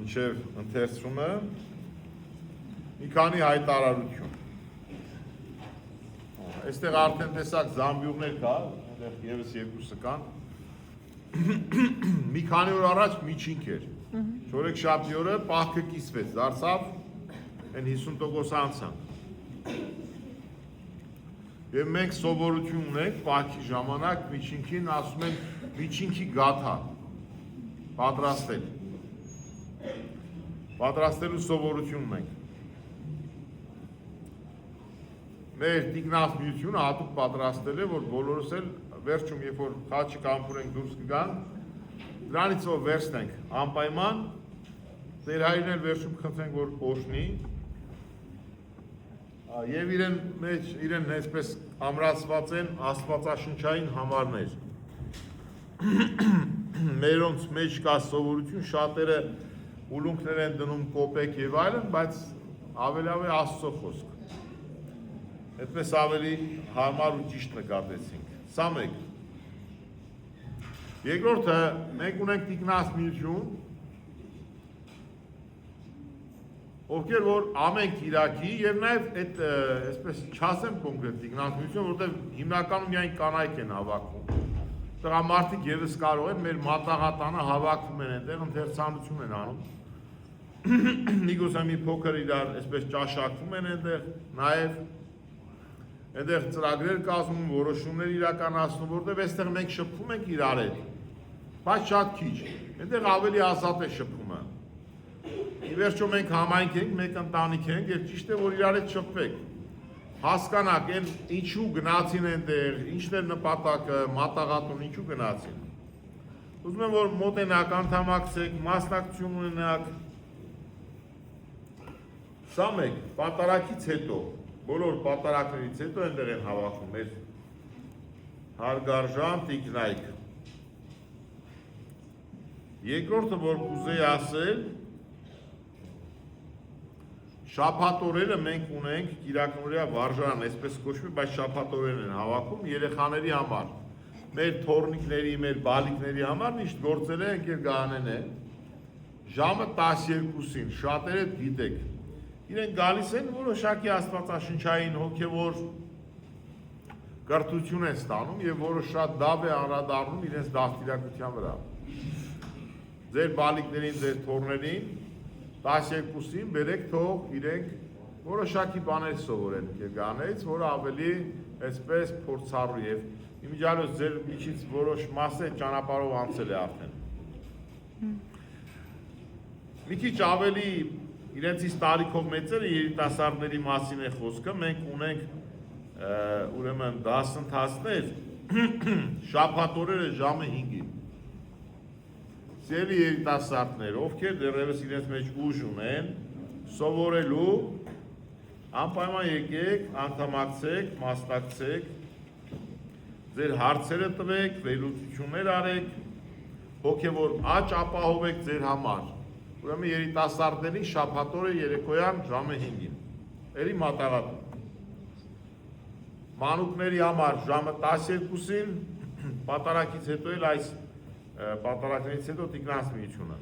Մինչև ընթերցումը մի քանի հայտարարություն։ Այստեղ արդեն տեսակ զամբյուղներ կա, այդտեղ եւս երկուսը կան։ Մի քանի օր առաջ միջինք էր։ Չորեքշաբթի օրը պահքը կիսվեց, դարձավ այն 50% անցանք։ Եվ մենք սովորություն ունենք պահքի ժամանակ միջինքին ասում են միջինքի գաթա պատրաստել։ Պատրաստելու սովորություն ունենք։ Մեր տիկնասմիությունը հատուկ պատրաստել է, որ բոլորս էլ վերջում, երբ որ խաչի կամփուրենք դուրս կգան, դրանից ով վերցնենք անպայման, ձեր հայրն էլ վերջում խնդրենք, որ օժնի, եւ իրեն այսպես ամրացված են աստվածաշնչային համարներ։ Մերոնց մեջ կա սովորություն, շատերը ուլունքներ են դնում կոպեկ եւ այլն, բայց ավելի Աստծո խոսք։ Այդպես ավելի հարմար ու ճիշտ նկատեցինք։ Սա մեկ։ Երկրորդը, մենք ունենք տիկնասմիություն, ովքեր որ ամեն Կիրակի եւ նաեւ այդ այսպես չասեմ կոնկրետ տիկնասմիություն, որտեղ հիմնականում միայն կանայք են հավաքվում։ Տղամարդիկ եւս կարող են մեր մատաղատանը հավաքվում են այնտեղ ընթերցանություն են անում։ Միգուցե մի փոքր իրար այսպես ճաշակվում են այնտեղ, նաեւ այնտեղ ծրագրեր կազմում, որոշումներ իրականացնում, որտեղ այստեղ մենք շփվում ենք իրար հետ, բայց շատ քիչ։ Այնտեղ ավելի ազատ է շփումը։ Ի վերջո մենք համայնք ենք, մեկ ընտանիք ենք, եւ ճիշտ է որ իրար հետ շփվեք։ Հասկանաք, այն ինչու գնացին այնտեղ, ինչն էր նպատակը, մատաղատուն ինչու գնացին։ Ուզում եմ որ մոտենակ անդամակցեք, մասնակցություն ունենաք։ Սա մեկ, պատարակից հետո, բոլոր պատարակներից հետո այնտեղ են հավաքվում մեր հարգարժան տիկնայք։ Երկրորդը որ կուզեի ասել, շաբաթօրերը մենք ունենք կիրակնօրյա վարժարան, այսպես կոչվում, բայց շաբաթօրերն են հավաքում երեխաների համար։ Մեր թորնիկների, մեր բալիկների համար միշտ գործել է ընկեր Գայանեն է։ Ժամը 12-ին, շատերը գիտեք։ Իրենք գալիս են որոշակի աստվածաշնչային հոգևոր կրթություն են ստանում եւ որը շատ լավ է անդրադառնում իրենց դաստիարակության վրա։ Ձեր բալիկներին, ձեր թորներին 12-ին բերեք թող իրենք որոշակի բաներ սովորեն Գյանից, որը ավելի այսպես փորձառու եւ իմիջիալոց ձեր միջից որոշ մասը ճանապարհով անցել է արդեն։ Մի քիչ ավելի իրենցից տարիքով մեծերը երիտասարդների մասին է խոսքը, մենք ունենք ուրեմն դասընթացներ շաբաթօրերը ժամը 5-ին։ Սիրելի երիտասարդներ, ովքեր դեռևս իրենց մեջ ուժ ունեն, սովորելու, անպայման եկեք, անդամակցեք, մասնակցեք, ձեր հարցերը տվեք, վերլուծություններ արեք, հոգևոր աճ ապահովեք ձեր համար։ Ուրեմն երիտասարդների շաբաթօրը երեկոյան ժամը 5-ին։ Էլի մատաղատ։ Մանուկների համար ժամը 12-ին, պատարակից հետո էլ այս պատարակներից հետո տիկնասմիությունը։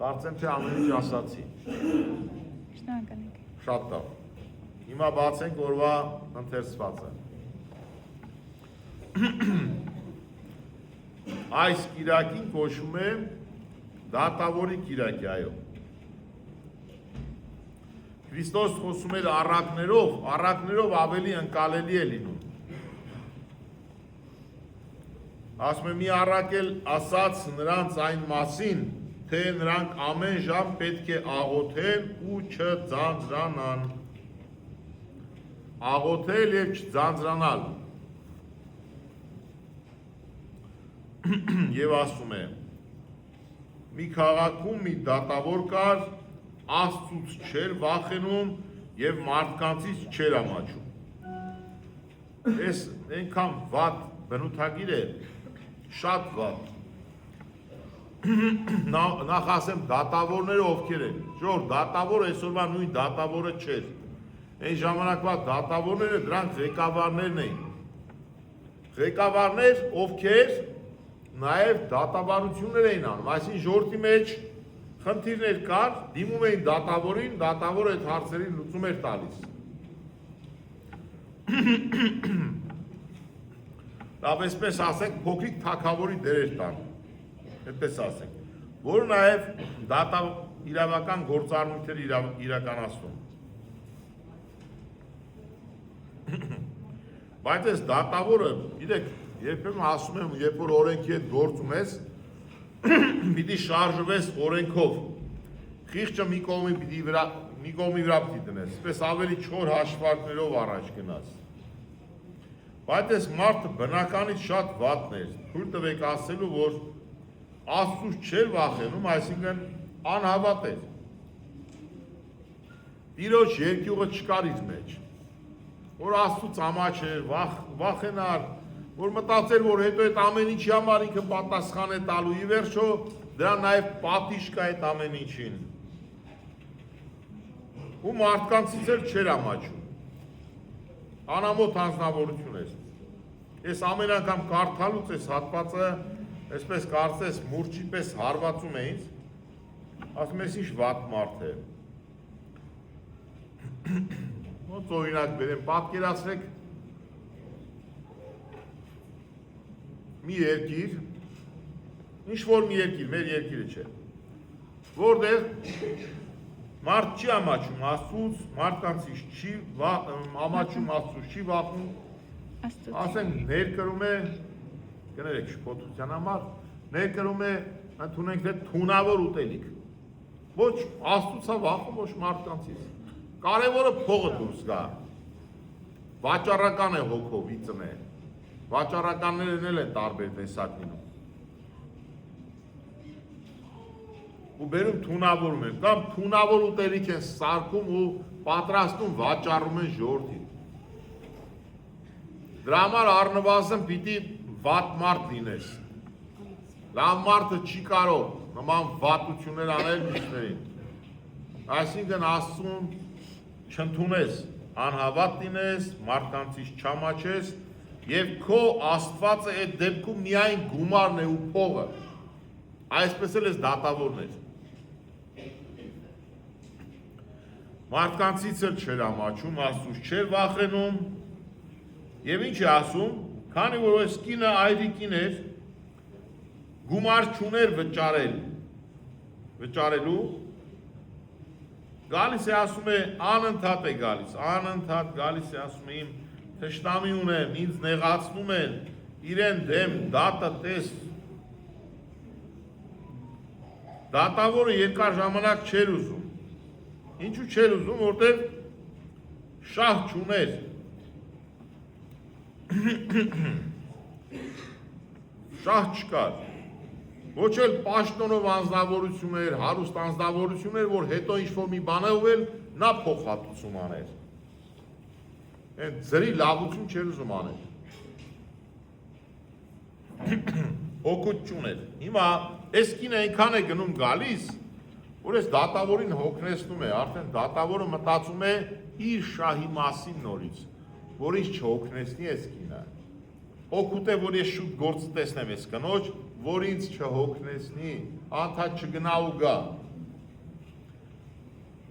Կարծեմ թե ամեն ինչ ասացի։ Շնորհակալ ենք։ Շատ լավ։ Հիմա բացենք օրվա ընթերցվածը։ Այս կիրակին կոչվում է դատավորի կիրակի, այո։ Քրիստոս խոսում էր առակներով ավելի ընկալելի է լինում։ Ասում է մի առակ էլ ասաց նրանց այն մասին, թե նրանք ամեն ժամ պետք է աղոթեն ու չձանձրանան։ Աղոթել եւ չձանձրանալ։ Եվ ասում է. մի քաղաքում մի դատավոր կար, Աստծուց չէր վախենում եւ մարդկանցից չէր ամաչում։ Այս այնքան վատ բնութագիր է, շատ վատ։ Նախ ասեմ դատավորները ովքեր են։ Ժողովուրդ, դատավորը այսօրվա նույն դատավորը չէր։ Այն ժամանակվա դատավորները դրանք ղեկավարներն էին։ Ղեկավարներ, ովքեր նաև դատավարություններ էին անում, այսինքն ժողովրդի մեջ խնդիրներ կար, դիմում էին դատավորին, դատավորը այդ հարցերին լուծում էր տալիս։ Լավ, այսպես ասենք, փոքրիկ թագավորի դեր էր տանում, այդպես ասենք, որը նաև իրավական գործառույթներ իրականացնում։ Բայց այս դատավորը, գիտեք, երբեմն ասում եմ, երբ որ օրենքի հետ գործ ունես, պիտի շարժվես օրենքով, խիղճը մի կողմի վրա պիտի դնես, այսպես ավելի չոր հաշվարկներով առաջ գնաս։ Բայց այս մարդը բնականից շատ վատն էր, թույլ տվեք ասելու, որ Աստծուց չէր վախենում, այսինքն անհավատ էր։ Տիրոջ երկյուղը չկար իր մեջ, որ Աստծուց ամաչեր, վախենար, որ մտածեր, որ հետո այդ ամեն ինչի համար ինքը պատասխան է տալու, ի վերջո դրա նաև պատիժ կա այդ ամեն ինչին։ Ու մարդկանցից էլ չէր ամաչում։ Անամոթ անձնավորություն էր։ Ես ամեն անգամ կարդալուց այս հատվածը, այսպես կարծես մուրճի պես հարվածում է ինձ, ասում ես ինչ վատ մարդ է։ Ոնց օրինակ բերեմ, պատկերացրեք մի երկիր, ինչ-որ մի երկիր, մեր երկիրը չէ, որտեղ մարդ չի ամաչում Աստծուց, մարդկանցից չի ամաչում Աստծուց, չի վախում, ասենք ներկրում է, կներեք շփոթության համար, ներկրում է, ընդունենք թե թունավոր ուտելիք, ոչ Աստծուց է վախում, ոչ մարդկանցից, կարևորը փողը դուրս գա, վաճառական է հոգով իծն է, վաճառականներն էլ են տարբեր տեսակ լինում։ Ու բերում թունավորում են, կամ թունավոր ուտելիք են սարքում ու պատրաստում վաճառում են ժողովրդին։ Դրա համար առնվազն պիտի վատ մարդ լինես։ Լավ մարդը չի կարող նման վատություններ անել մյուսներին։ Այսինքն Աստծուն չընդունես, անհավատ լինես, մարդկանցից չամաչես, և քո Աստվածը այդ դեպքում միայն գումարն է ու փողը, այսպես էլ ես դատավորն էր։ Մարդկանցից էլ չէր ամաչում, Աստծուց չէր վախենում, և ինչ է ասում, քանի որ այս կինը այրիկին էր, գումար չուներ վճարելու, գալիս է ասում է, անընդհատ է գալիս, անընդհատ գալիս է ասում է իմ թշնամի ունեմ, ինձ նեղացնում են, իրեն դեմ դատը տես։ Դատավորը երկար ժամանակ չէր ուզում։ Ինչու չէր ուզում, որտեղ շահ չուներ։ Շահ չկար։ Ոչ էլ պաշտոնով անձնավորություն էր, հարուստ անձնավորություն էր, որ հետո ինչ-որ մի բան է ուվել, նա փոխհատուցում աներ։ Են ձրի լավություն չէր ուզում անել։ Հոգուտ չուներ։ Հիմա այս կինը այնքան է գնում գալիս, որ այս դատավորին հոգնեցնում է, արդեն դատավորը մտածում է իր շահի մասին նորից, որ ինձ չհոգնեցնի այս կինը։ Օգուտ է, որ ես շուտ գործ տեսնեմ այս կնոջ, որ ինձ չհոգնեցնի, անդադ չգնա ու գա։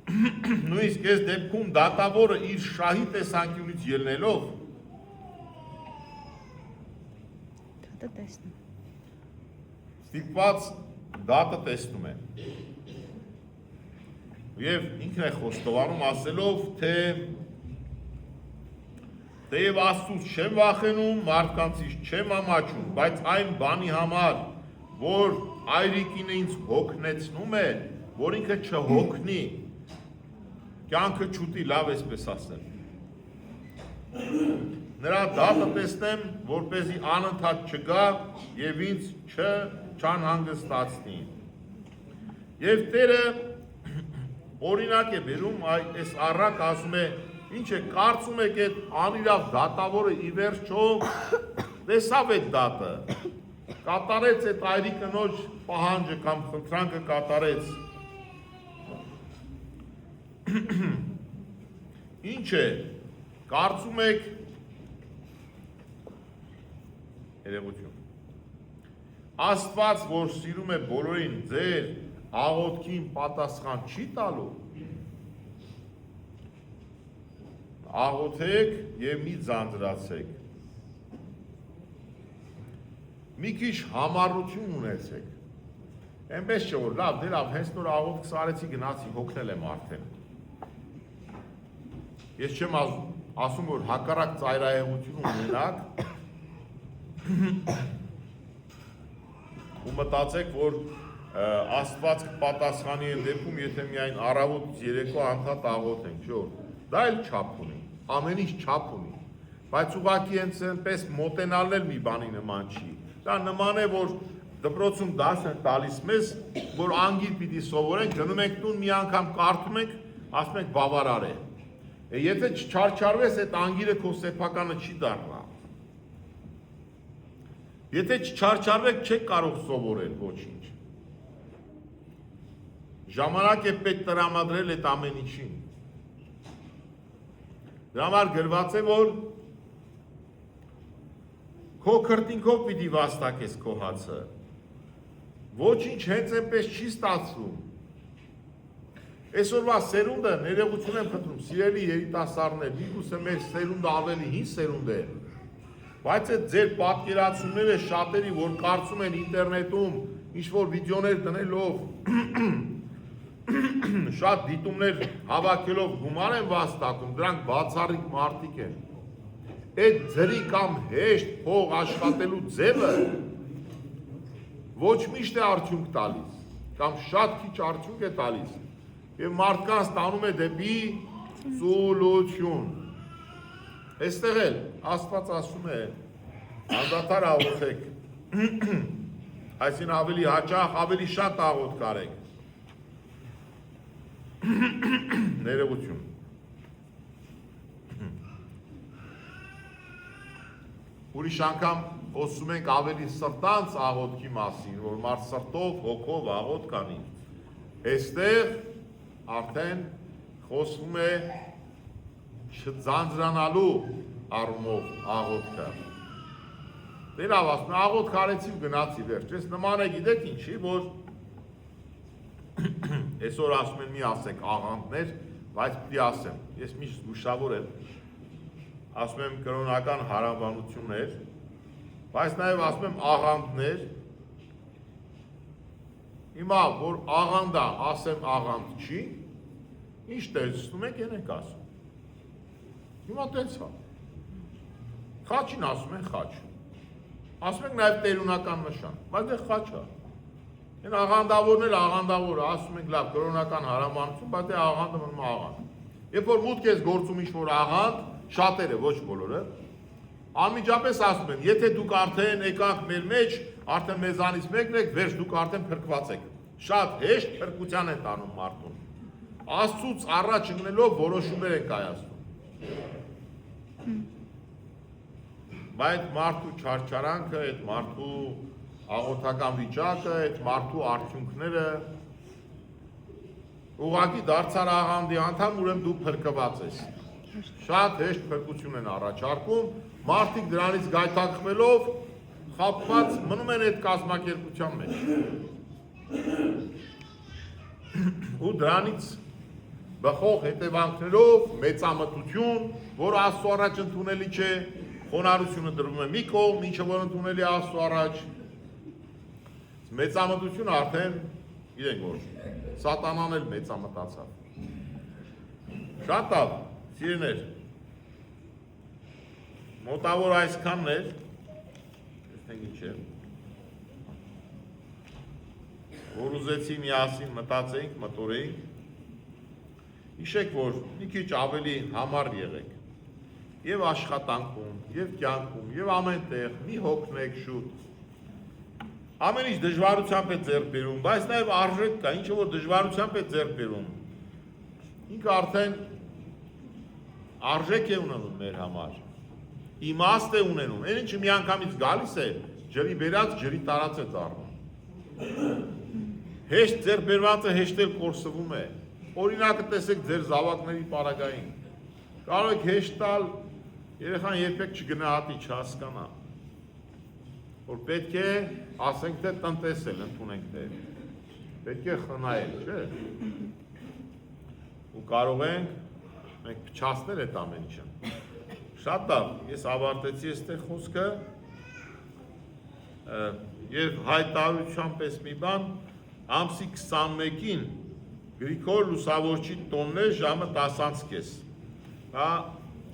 Նույնիսկ այս դեպքում դատավորը իր շահի տեսանկյունից ելնելով ստիպված դատը տեսնում է։ Եվ ինքն է խոստովանում ասելով, թե թեև Աստծուց չեմ վախենում, մարդկանցից չեմ ամաչում, բայց այն բանի համար, որ այրիկինը ինձ հոգնեցնում է, որ ինքը չհոգնի, կյանքը չուտի, լավ էսպես ասեմ։ Նրա դատը տեսնեմ, որպեսզի անընդհատ չգա և ինձ չանհանգստացնի։ Եվ Տերը օրինակ է բերում, այս առակ ասում է, ինչ է, կարծում եք այդ անիրավ դատավորը ի վերջո տեսավ այդ դատը, կատարեց այդ այրի կնոջ պահանջը կամ խնդրանքը կատարեց։ Ինչ է, կարծում եք, երևություն, Աստված, որ սիրում է բոլորին ձեր աղոթքին պատասխան չի տալու, աղոթեք եւ մի ձանձրացեք։ Մի քիչ համառություն ունեցեք։ Այնպես չէ որ լավ, դե լավ, հենց նոր աղոթք սարեցի գնացի, հոգնել եմ արդեն։ Ես չեմ ասում որ հակառակ ծայրահեղություն ունենաք ու մտածեք որ Աստված կպատասխանի այն դեպքում, եթե միայն առավոտ երեկո անդադ աղոթենք, չէ՞ դա էլ չափ ունի, ամեն ինչ չափ ունի, բայց ուղղակի հենց այնպես մոտենալն էլ մի բանի նման չի։ Դա նման է որ դպրոցում դաս են տալիս մեզ, որ անգիր պիտի սովորենք, գնում ենք տուն մի անգամ կարդում ենք, ասում ենք բավարար է։ Եթե չչարչարվես, այդ անգիրը քո սեփականը չի դառնա։ Եթե չչարչարվեք, չեք կարող սովորել ոչինչ։ Ժամանակ է պետք տրամադրել այդ ամեն ինչին։ Դրա համար գրված է, որ քո քրտինքով պիտի վաստակես քո հացը։ Ոչինչ հենց այնպես չի ստացվում։ Այսօրվա սերունդը ներողություն եմ խնդրում, սիրելի երիտասարդներ, միգուցե մեր սերունդը ավելի հին սերունդ է, բայց այդ ձեր պատկերացումները շատերի, որ կարծում են ինտերնետում ինչ-որ վիդեոներ դնելով, շատ դիտումներ հավաքելով գումար են վաստակում, դրանք բացառիկ մարդիկ են։ Այդ ձրի կամ հեշտ փող աշխատելու ձևը ոչ միշտ է արդյունք տալիս, կամ շատ քիչ արդյունք է տալիս, և մարդկանց տանում է դեպի ծուլություն։ Այստեղ էլ Աստված ասում է, անդադար աղոթեք, այսին ավելի հաճախ, ավելի շատ աղոթք արեք։ Ներողություն։ Ուրիշ անգամ խոսում ենք ավելի սրտանց աղոթքի մասին, որ մարդ սրտով, հոգով աղոթք անի։ Այստեղ արդեն խոսվում է չձանձրանալու առումով աղոթքը։ Դե լավ, ասում է, աղոթք արեցի ու գնացի վերջ։ Ես նման է գիտեք ինչի, որ այսօր ասում են մի ասեք աղանդներ, բայց պիտի ասեմ, ես միշտ զգուշավոր եմ, ասում եմ կրոնական հարաբանություններ, բայց նաև ասում եմ աղանդներ, հիմա, որ աղանդա, ասեմ աղանդ չի, ինչ տեսնում եք, են եք ասում, հիմա տենց հա, խաչին ասում են խաչ, ասում ենք նաև տերունական նշան, բայց դե խաչ հա, են աղանդավորն էլ աղանդավոր, ասում ենք լավ կրոնական հարաբանություն, բայց դե աղանդը մնում աղանդ, երբ որ մուտք ես գործում ինչ-որ աղանդ, շատերը, ոչ բոլորը, անմիջապես ասում են, եթե դուք արդեն եկաք մեր մեջ, արդեն մեզանից մեկն եք, վերջ դուք արդեն փրկված եք։ Շատ հեշտ փրկության են տանում մարդուն։ Աստծուց առաջ ընկնելով որոշումներ են կայացնում։ Բայց մարդու չարչարանքը, այդ մարդու աղոթական վիճակը, այդ մարդու արդյունքները ուղղակի դարձար աղանդի անդամ, ուրեմն դու փրկված ես։ Շատ հեշտ փրկություն են առաջարկում, մարդիկ դրանից գայթակղվելով խաբված մնում են այդ կազմակերպության մեջ։ Ու դրանից բխող հետևանքներով մեծամտություն, որ Աստծո առաջ ընդունելի չէ, խոնարհությունը դրվում է մի կողմ, ինչը որ ընդունելի է Աստծո առաջ։ Մեծամտությունը արդեն իրենք որ սատանան էլ մեծամտացավ։ Շատ լավ, սիրելիներ, մոտավոր այսքանն էր, տեսնենք ինչ է, որ ուզեցի միասին մտածեինք, մտորեինք, հիշեք, որ մի քիչ ավելի համառ եղեք, և աշխատանքում, և կյանքում, և ամեն տեղ, մի հոգնեք շուտ, ամեն ինչ դժվարությամբ է ձեռք բերում, բայց նաև արժեք կա, ինչը որ դժվարությամբ է ձեռք բերում, ինքը արդեն արժեք է ունենում մեր համար, իմաստ է ունենում, այն ինչը մի անգամից գալիս է, ջրի բերած, ջրի տարած է դառնում, հեշտ ձեռք բերվածը հեշտ էլ կորսվում է, օրինակը տեսեք ձեր զավակների պարագային, կարող եք հեշտ տալ, երեխան երբեք չգնահատի, չհասկանա, որ պետք է ասենք թե տնտեսել, ընդունենք թե, պետք է խնայել, չէ՞։ Ու կարող ենք մենք փչացնել այդ ամեն ինչը։ Շատ լավ, ես ավարտեցի այստեղ խոսքը եւ հայտարարության պես մի բան ամսի 21-ին Գրիգոր Լուսավորչի տոնն է ժամը 10:30։ Հա,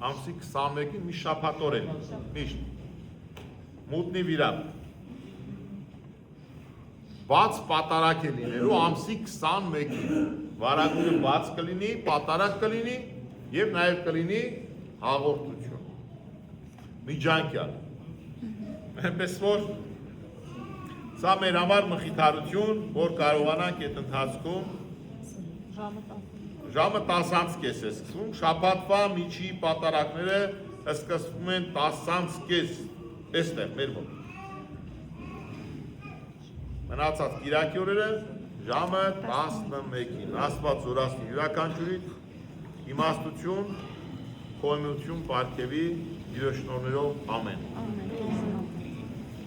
ամսի 21-ին մի շաբաթօրեն, միշտ։ Մուտնի վրա։ Բաց պատարակ է լինելու ամսի 21-ին։ Վարագույրը բաց կլինի, պատարակ կլինի եւ նաեւ կլինի հաղորդություն։ Միջանկյալ։ Այնպես որ սա մեր համար մխիթարություն, որ կարողանանք այդ ընթացքում ժամը 10:30 է սկսվում, շաբաթվա միջի պատարակները սկսվում են 10:30, այստեղ մեր մոտ։ Մնացած կիրակի օրերը ժամը 11-ին։ Աստված զորացնի յուրաքանչյուրիդ իմաստություն, խոնություն, պարգևի իր շնորհներով ամեն։